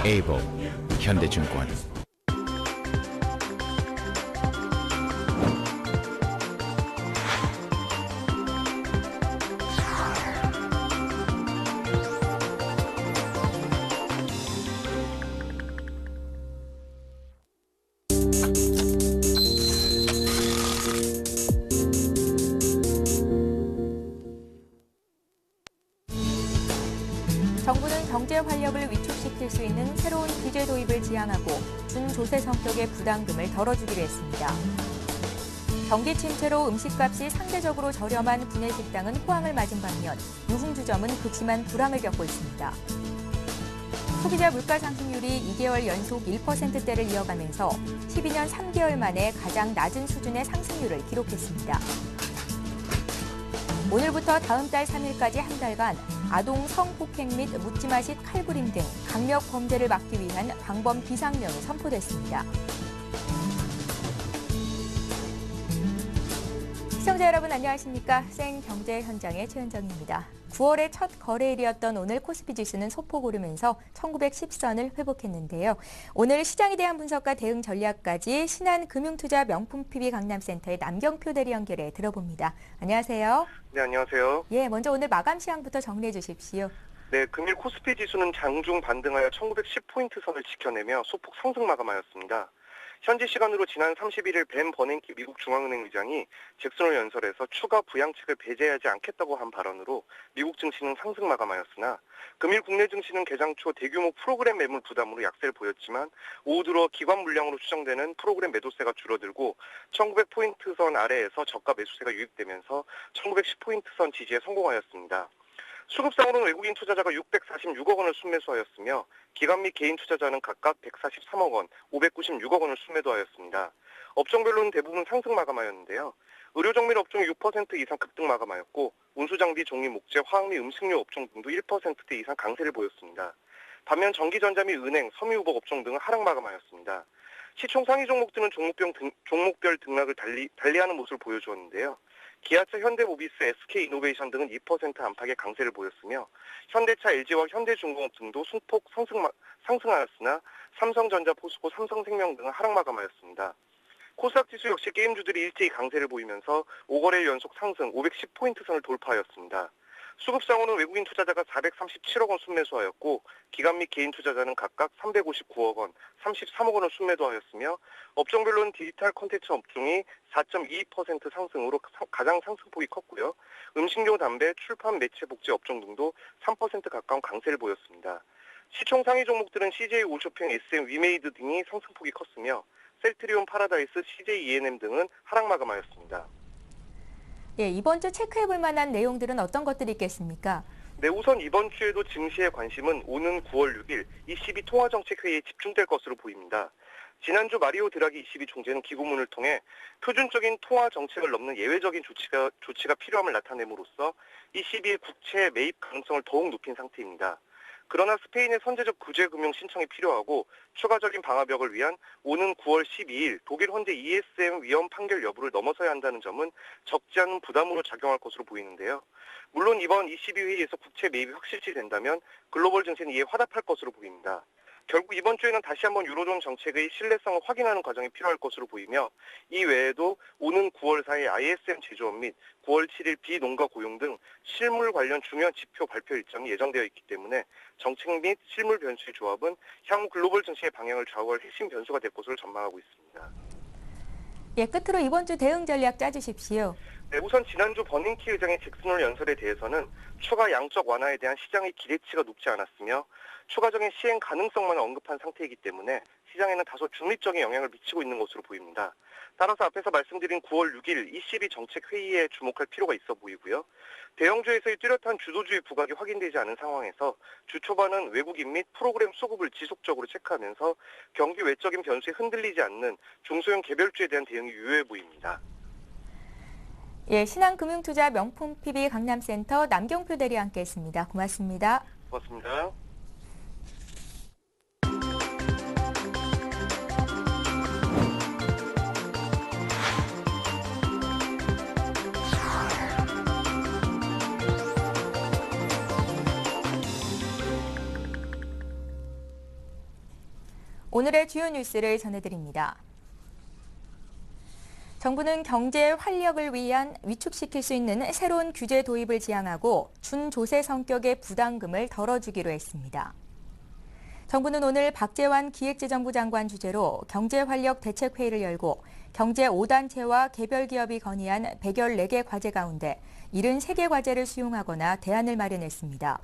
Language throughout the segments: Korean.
에이블, 현대증권. 정부는 경제 활력을 위축시킬 수 있는 새로운 규제 도입을 지향하고 준조세 성격의 부담금을 덜어주기로 했습니다. 경기 침체로 음식값이 상대적으로 저렴한 구내식당은 호황을 맞은 반면 유흥주점은 극심한 불황을 겪고 있습니다. 소비자 물가 상승률이 2개월 연속 1%대를 이어가면서 12년 3개월 만에 가장 낮은 수준의 상승률을 기록했습니다. 오늘부터 다음 달 3일까지 한 달간 아동 성폭행 및 묻지마식 칼부림 등 강력 범죄를 막기 위한 방범 비상령이 선포됐습니다. 시청자 여러분 안녕하십니까? 생경제 현장의 최은정입니다. 9월의 첫 거래일이었던 오늘 코스피 지수는 소폭 오르면서 1910선을 회복했는데요. 오늘 시장에 대한 분석과 대응 전략까지 신한금융투자 명품 PB 강남센터의 남경표 대리 연결해 들어봅니다. 안녕하세요. 네, 안녕하세요. 예, 먼저 오늘 마감 시황부터 정리해 주십시오. 네, 금일 코스피 지수는 장중 반등하여 1910포인트 선을 지켜내며 소폭 상승 마감하였습니다. 현지 시간으로 지난 31일 벤 버냉키 미국 중앙은행 의장이 잭슨홀 연설에서 추가 부양책을 배제하지 않겠다고 한 발언으로 미국 증시는 상승 마감하였으나 금일 국내 증시는 개장 초 대규모 프로그램 매물 부담으로 약세를 보였지만 오후 들어 기관 물량으로 추정되는 프로그램 매도세가 줄어들고 1900포인트 선 아래에서 저가 매수세가 유입되면서 1910포인트 선 지지에 성공하였습니다. 수급상으로는 외국인 투자자가 646억 원을 순매수하였으며 기관 및 개인 투자자는 각각 143억 원, 596억 원을 순매도하였습니다. 업종별로는 대부분 상승 마감하였는데요. 의료정밀 업종이 6% 이상 급등 마감하였고 운수장비, 종이, 목재, 화학 및 음식료 업종 등도 1%대 이상 강세를 보였습니다. 반면 전기전자 및 은행, 섬유유복 업종 등은 하락 마감하였습니다. 시총 상위 종목들은 종목별 등락을 달리하는 모습을 보여주었는데요. 기아차, 현대모비스, SK이노베이션 등은 2% 안팎의 강세를 보였으며 현대차, LG와 현대중공업 등도 순폭 상승하였으나 삼성전자, 포스코, 삼성생명 등은 하락 마감하였습니다. 코스닥 지수 역시 게임주들이 일제히 강세를 보이면서 5거래일 연속 상승 510포인트 선을 돌파하였습니다. 수급상으로는 외국인 투자자가 437억 원 순매수하였고 기관 및 개인 투자자는 각각 359억 원, 33억 원을 순매도하였으며 업종별로는 디지털 콘텐츠 업종이 4.22% 상승으로 가장 상승폭이 컸고요. 음식료, 담배, 출판, 매체, 복제 업종 등도 3% 가까운 강세를 보였습니다. 시총 상위 종목들은 CJ 올쇼핑, SM, 위메이드 등이 상승폭이 컸으며 셀트리온, 파라다이스, CJ E&M 등은 하락 마감하였습니다. 예, 이번 주 체크해볼 만한 내용들은 어떤 것들이 있겠습니까? 네, 우선 이번 주에도 증시의 관심은 오는 9월 6일 ECB 통화정책회의에 집중될 것으로 보입니다. 지난주 마리오 드라기 ECB 총재는 기고문을 통해 표준적인 통화정책을 넘는 예외적인 조치가 필요함을 나타냄으로써 ECB의 국채 매입 가능성을 더욱 높인 상태입니다. 그러나 스페인의 선제적 구제금융 신청이 필요하고 추가적인 방화벽을 위한 오는 9월 12일 독일 헌재 ESM 위헌 판결 여부를 넘어서야 한다는 점은 적지 않은 부담으로 작용할 것으로 보이는데요. 물론 이번 ECB 회의에서 국채 매입이 확실시 된다면 글로벌 증시는 이에 화답할 것으로 보입니다. 결국 이번 주에는 다시 한번 유로존 정책의 신뢰성을 확인하는 과정이 필요할 것으로 보이며 이 외에도 오는 9월 4일 ISM 제조업 및 9월 7일 비농가 고용 등 실물 관련 중요한 지표 발표 일정이 예정되어 있기 때문에 정책 및 실물 변수의 조합은 향후 글로벌 증시의 방향을 좌우할 핵심 변수가 될 것으로 전망하고 있습니다. 예, 끝으로 이번 주 대응 전략 짜주십시오. 네, 우선 지난주 버닝키 의장의 잭슨홀 연설에 대해서는 추가 양적 완화에 대한 시장의 기대치가 높지 않았으며 추가적인 시행 가능성만 언급한 상태이기 때문에 시장에는 다소 중립적인 영향을 미치고 있는 것으로 보입니다. 따라서 앞에서 말씀드린 9월 6일 ECB 정책 회의에 주목할 필요가 있어 보이고요. 대형주에서의 뚜렷한 주도주의 부각이 확인되지 않은 상황에서 주 초반은 외국인 및 프로그램 수급을 지속적으로 체크하면서 경기 외적인 변수에 흔들리지 않는 중소형 개별주에 대한 대응이 유효해 보입니다. 예, 신한금융투자 명품 PB 강남센터 남경표 대리와 함께했습니다. 고맙습니다. 고맙습니다. 오늘의 주요 뉴스를 전해드립니다. 정부는 경제 활력을 위한 위축시킬 수 있는 새로운 규제 도입을 지향하고 준조세 성격의 부담금을 덜어주기로 했습니다. 정부는 오늘 박재환 기획재정부 장관 주재로 경제활력 대책회의를 열고 경제 5단체와 개별 기업이 건의한 114개 과제 가운데 73개 과제를 수용하거나 대안을 마련했습니다.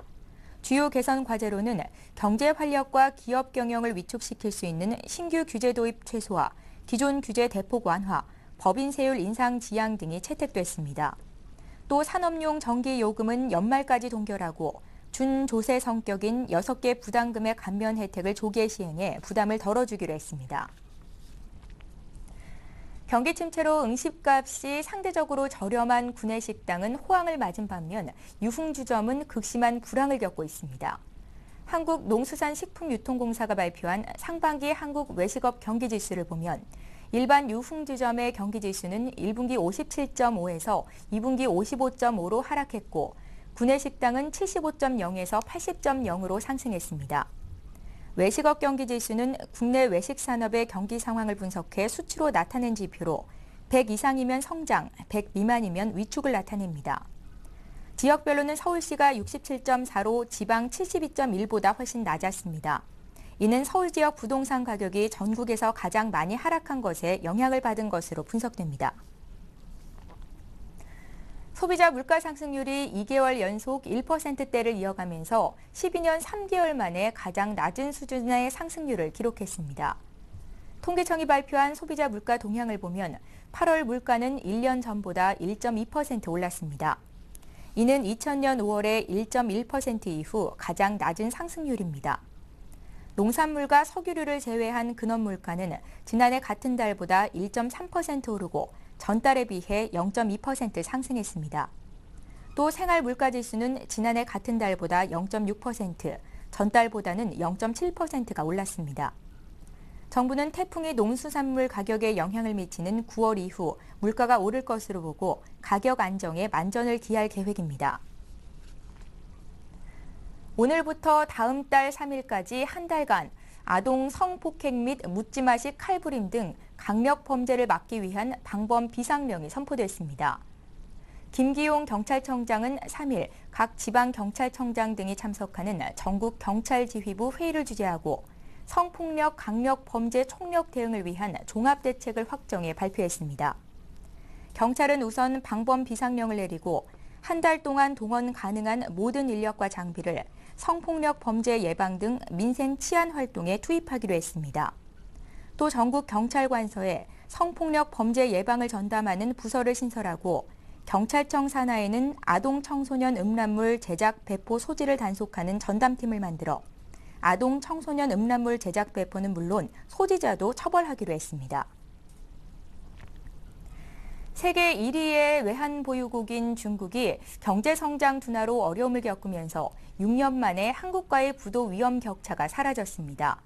주요 개선 과제로는 경제 활력과 기업 경영을 위축시킬 수 있는 신규 규제 도입 최소화, 기존 규제 대폭 완화, 법인세율 인상 지양 등이 채택됐습니다. 또 산업용 전기 요금은 연말까지 동결하고 준조세 성격인 6개 부담금의 감면 혜택을 조기에 시행해 부담을 덜어주기로 했습니다. 경기 침체로 음식값이 상대적으로 저렴한 구내식당은 호황을 맞은 반면 유흥주점은 극심한 불황을 겪고 있습니다. 한국농수산식품유통공사가 발표한 상반기 한국 외식업 경기지수를 보면 일반 유흥주점의 경기지수는 1분기 57.5에서 2분기 55.5로 하락했고 구내식당은 75.0에서 80.0으로 상승했습니다. 외식업 경기지수는 국내 외식산업의 경기 상황을 분석해 수치로 나타낸 지표로 100 이상이면 성장, 100 미만이면 위축을 나타냅니다. 지역별로는 서울시가 67.4로 지방 72.1보다 훨씬 낮았습니다. 이는 서울 지역 부동산 가격이 전국에서 가장 많이 하락한 것에 영향을 받은 것으로 분석됩니다. 소비자 물가 상승률이 2개월 연속 1%대를 이어가면서 12년 3개월 만에 가장 낮은 수준의 상승률을 기록했습니다. 통계청이 발표한 소비자 물가 동향을 보면 8월 물가는 1년 전보다 1.2% 올랐습니다. 이는 2000년 5월의 1.1% 이후 가장 낮은 상승률입니다. 농산물과 석유류를 제외한 근원물가는 지난해 같은 달보다 1.3% 오르고 전달에 비해 0.2% 상승했습니다. 또 생활물가지수는 지난해 같은 달보다 0.6%, 전달보다는 0.7%가 올랐습니다. 정부는 태풍이 농수산물 가격에 영향을 미치는 9월 이후 물가가 오를 것으로 보고 가격 안정에 만전을 기할 계획입니다. 오늘부터 다음 달 3일까지 한 달간 아동 성폭행 및 묻지마식 칼부림 등 강력 범죄를 막기 위한 방범 비상령이 선포됐습니다. 김기용 경찰청장은 3일 각 지방경찰청장 등이 참석하는 전국 경찰지휘부 회의를 주재하고 성폭력 강력 범죄 총력 대응을 위한 종합대책을 확정해 발표했습니다. 경찰은 우선 방범 비상령을 내리고 한 달 동안 동원 가능한 모든 인력과 장비를 성폭력 범죄 예방 등 민생 치안 활동에 투입하기로 했습니다. 또 전국 경찰관서에 성폭력 범죄 예방을 전담하는 부서를 신설하고 경찰청 산하에는 아동 청소년 음란물 제작 배포 소지를 단속하는 전담팀을 만들어 아동 청소년 음란물 제작 배포는 물론 소지자도 처벌하기로 했습니다. 세계 1위의 외환 보유국인 중국이 경제성장 둔화로 어려움을 겪으면서 6년 만에 한국과의 부도 위험 격차가 사라졌습니다.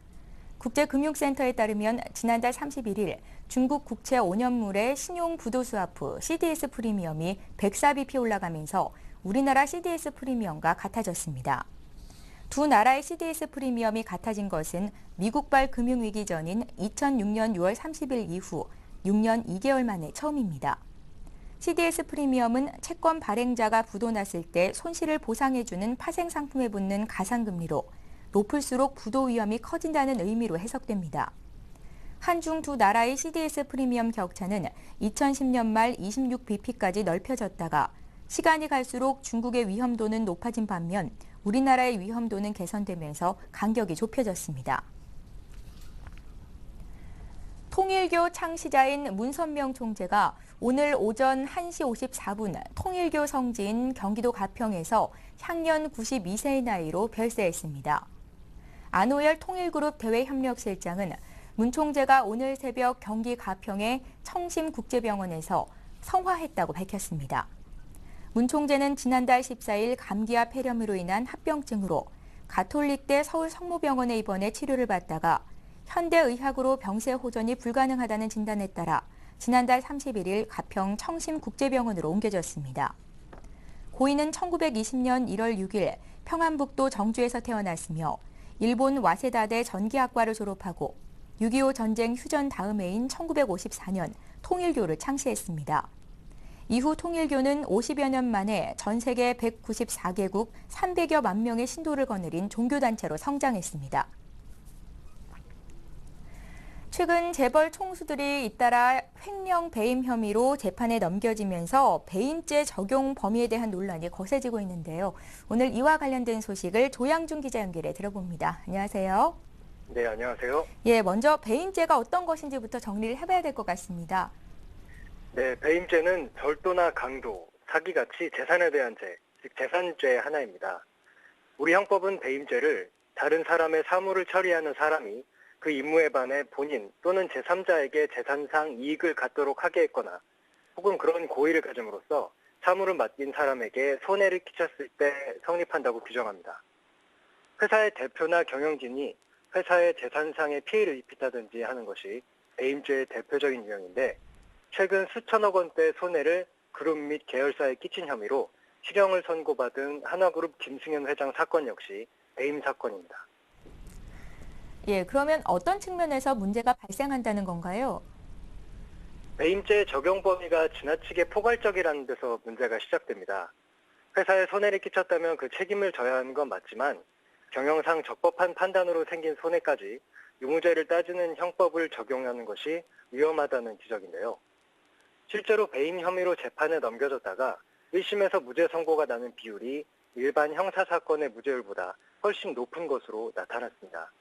국제금융센터에 따르면 지난달 31일 중국 국채 5년물의 신용 부도 스와프 CDS 프리미엄이 104bp 올라가면서 우리나라 CDS 프리미엄과 같아졌습니다. 두 나라의 CDS 프리미엄이 같아진 것은 미국발 금융위기 전인 2006년 6월 30일 이후 6년 2개월 만에 처음입니다. CDS 프리미엄은 채권 발행자가 부도 났을 때 손실을 보상해주는 파생 상품에 붙는 가상금리로 높을수록 부도 위험이 커진다는 의미로 해석됩니다. 한중 두 나라의 CDS 프리미엄 격차는 2010년 말 26bp까지 넓혀졌다가 시간이 갈수록 중국의 위험도는 높아진 반면 우리나라의 위험도는 개선되면서 간격이 좁혀졌습니다. 통일교 창시자인 문선명 총재가 오늘 오전 1시 54분 통일교 성지인 경기도 가평에서 향년 92세의 나이로 별세했습니다. 안호열 통일그룹 대외협력실장은 문 총재가 오늘 새벽 경기 가평의 청심국제병원에서 성화했다고 밝혔습니다. 문 총재는 지난달 14일 감기와 폐렴으로 인한 합병증으로 가톨릭대 서울성모병원에 입원해 치료를 받다가 현대의학으로 병세 호전이 불가능하다는 진단에 따라 지난달 31일 가평 청심국제병원으로 옮겨졌습니다. 고인은 1920년 1월 6일 평안북도 정주에서 태어났으며 일본 와세다대 전기학과를 졸업하고 6.25 전쟁 휴전 다음해인 1954년 통일교를 창시했습니다. 이후 통일교는 50여 년 만에 전 세계 194개국 300여만 명의 신도를 거느린 종교단체로 성장했습니다. 최근 재벌 총수들이 잇따라 횡령 배임 혐의로 재판에 넘겨지면서 배임죄 적용 범위에 대한 논란이 거세지고 있는데요. 오늘 이와 관련된 소식을 조양준 기자 연결해 들어봅니다. 안녕하세요. 네, 안녕하세요. 예, 먼저 배임죄가 어떤 것인지부터 정리를 해봐야 될 것 같습니다. 네, 배임죄는 절도나 강도, 사기같이 재산에 대한 죄, 즉 재산죄의 하나입니다. 우리 형법은 배임죄를 다른 사람의 사물을 처리하는 사람이 그 임무에 반해 본인 또는 제3자에게 재산상 이익을 갖도록 하게 했거나 혹은 그런 고의를 가짐으로써 사물을 맡긴 사람에게 손해를 끼쳤을 때 성립한다고 규정합니다. 회사의 대표나 경영진이 회사의 재산상의 피해를 입힌다든지 하는 것이 배임죄의 대표적인 유형인데 최근 수천억 원대 손해를 그룹 및 계열사에 끼친 혐의로 실형을 선고받은 하나그룹 김승현 회장 사건 역시 배임 사건입니다. 예, 그러면 어떤 측면에서 문제가 발생한다는 건가요? 배임죄 적용 범위가 지나치게 포괄적이라는 데서 문제가 시작됩니다. 회사에 손해를 끼쳤다면 그 책임을 져야 하는 건 맞지만 경영상 적법한 판단으로 생긴 손해까지 유무죄를 따지는 형법을 적용하는 것이 위험하다는 지적인데요. 실제로 배임 혐의로 재판에 넘겨졌다가 1심에서 무죄 선고가 나는 비율이 일반 형사사건의 무죄율보다 훨씬 높은 것으로 나타났습니다.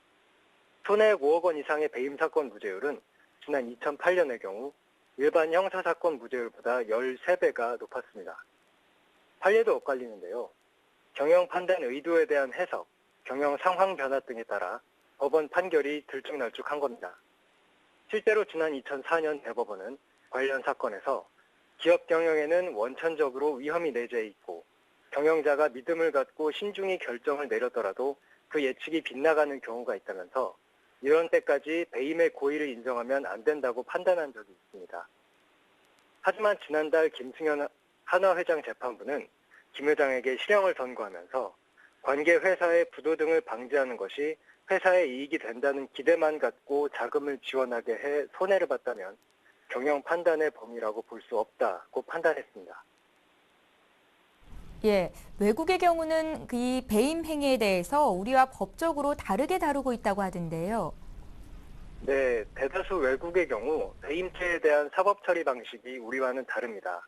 손해액 5억 원 이상의 배임 사건 무죄율은 지난 2008년의 경우 일반 형사사건 무죄율보다 13배가 높았습니다. 판례도 엇갈리는데요. 경영 판단 의도에 대한 해석, 경영 상황 변화 등에 따라 법원 판결이 들쭉날쭉한 겁니다. 실제로 지난 2004년 대법원은 관련 사건에서 기업 경영에는 원천적으로 위험이 내재해 있고 경영자가 믿음을 갖고 신중히 결정을 내렸더라도 그 예측이 빗나가는 경우가 있다면서 이런 때까지 배임의 고의를 인정하면 안 된다고 판단한 적이 있습니다. 하지만 지난달 김승현 한화 회장 재판부는 김 회장에게 실형을 선고하면서 관계 회사의 부도 등을 방지하는 것이 회사의 이익이 된다는 기대만 갖고 자금을 지원하게 해 손해를 봤다면 경영 판단의 범위라고 볼 수 없다고 판단했습니다. 예, 외국의 경우는 이 배임 행위에 대해서 우리와 법적으로 다르게 다루고 있다고 하던데요. 네, 대다수 외국의 경우 배임죄에 대한 사법 처리 방식이 우리와는 다릅니다.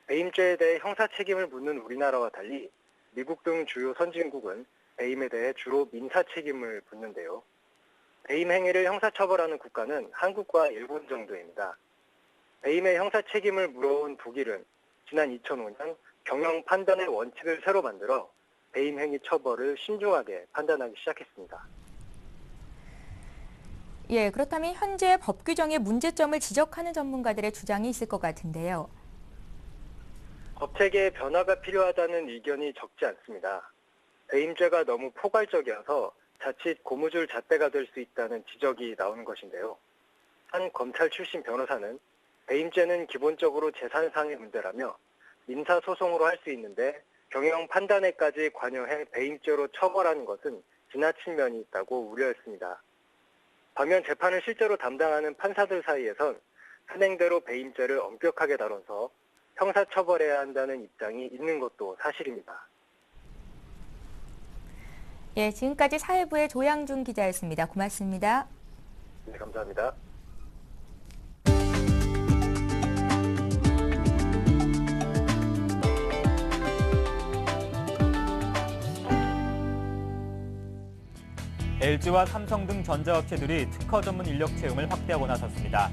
배임죄에 대해 형사 책임을 묻는 우리나라와 달리 미국 등 주요 선진국은 배임에 대해 주로 민사 책임을 묻는데요. 배임 행위를 형사처벌하는 국가는 한국과 일본 정도입니다. 배임의 형사 책임을 물어온 독일은 지난 2005년 경영 판단의 원칙을 새로 만들어 배임 행위 처벌을 신중하게 판단하기 시작했습니다. 예, 그렇다면 현재 법 규정의 문제점을 지적하는 전문가들의 주장이 있을 것 같은데요. 법체계의 변화가 필요하다는 의견이 적지 않습니다. 배임죄가 너무 포괄적이어서 자칫 고무줄 잣대가 될 수 있다는 지적이 나오는 것인데요. 한 검찰 출신 변호사는 배임죄는 기본적으로 재산상의 문제라며 민사소송으로 할 수 있는데 경영 판단에까지 관여해 배임죄로 처벌하는 것은 지나친 면이 있다고 우려했습니다. 반면 재판을 실제로 담당하는 판사들 사이에선 현행대로 배임죄를 엄격하게 다뤄서 형사처벌해야 한다는 입장이 있는 것도 사실입니다. 예, 지금까지 사회부의 조양준 기자였습니다. 고맙습니다. 네, 감사합니다. LG와 삼성 등 전자업체들이 특허 전문 인력 채용을 확대하고 나섰습니다.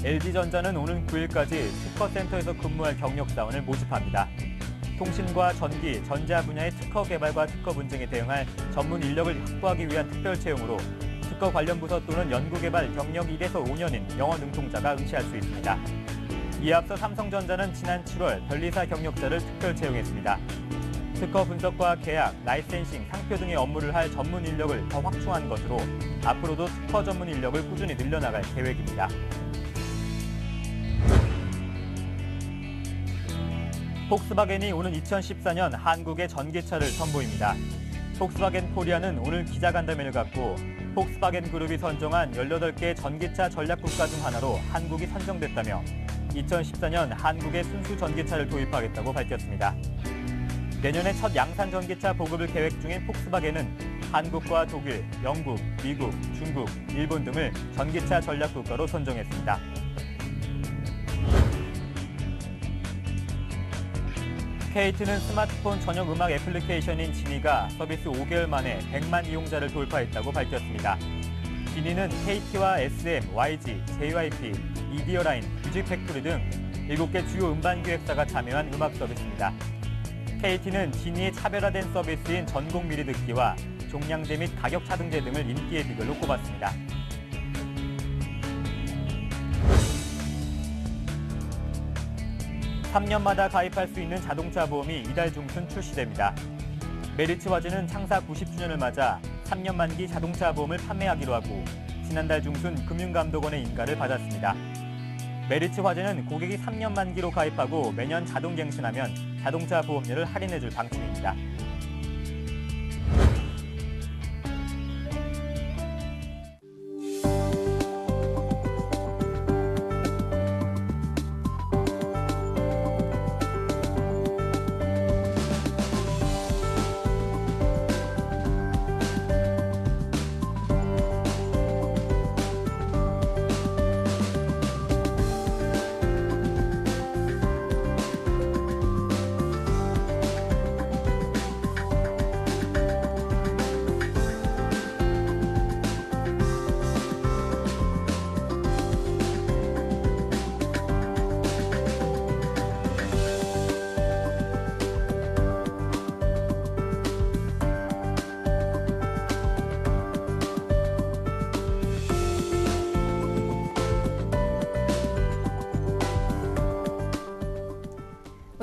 LG전자는 오는 9일까지 특허센터에서 근무할 경력사원을 모집합니다. 통신과 전기, 전자 분야의 특허 개발과 특허 분쟁에 대응할 전문 인력을 확보하기 위한 특별 채용으로 특허 관련 부서 또는 연구개발 경력 1에서 5년인 영어 능통자가 응시할 수 있습니다. 이에 앞서 삼성전자는 지난 7월 변리사 경력자를 특별 채용했습니다. 특허 분석과 계약, 라이센싱, 상표 등의 업무를 할 전문 인력을 더 확충한 것으로 앞으로도 특허 전문 인력을 꾸준히 늘려나갈 계획입니다. 폭스바겐이 오는 2014년 한국의 전기차를 선보입니다. 폭스바겐 코리아는 오늘 기자간담회를 갖고 폭스바겐 그룹이 선정한 18개 전기차 전략 국가 중 하나로 한국이 선정됐다며 2014년 한국에 순수 전기차를 도입하겠다고 밝혔습니다. 내년에 첫 양산 전기차 보급을 계획 중인 폭스바겐은 한국과 독일, 영국, 미국, 중국, 일본 등을 전기차 전략 국가로 선정했습니다. KT는 스마트폰 전용 음악 애플리케이션인 지니가 서비스 5개월 만에 100만 이용자를 돌파했다고 밝혔습니다. 지니는 KT와 SM, YG, JYP, 이디어라인, 뮤직팩토리 등 7개 주요 음반 기획사가 참여한 음악 서비스입니다. KT는 지니의 차별화된 서비스인 전곡 미리 듣기와 종량제 및 가격 차등제 등을 인기의 비결로 꼽았습니다. (3년마다) 가입할 수 있는 자동차 보험이 이달 중순 출시됩니다. 메리츠 화재는 창사 90주년을 맞아 3년 만기 자동차 보험을 판매하기로 하고 지난달 중순 금융감독원의 인가를 받았습니다. 메리츠 화재는 고객이 3년 만기로 가입하고 매년 자동 갱신하면 자동차 보험료를 할인해줄 방침입니다.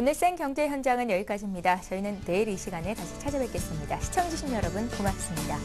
오늘 생경제 현장은 여기까지입니다. 저희는 내일 이 시간에 다시 찾아뵙겠습니다. 시청해주신 여러분 고맙습니다.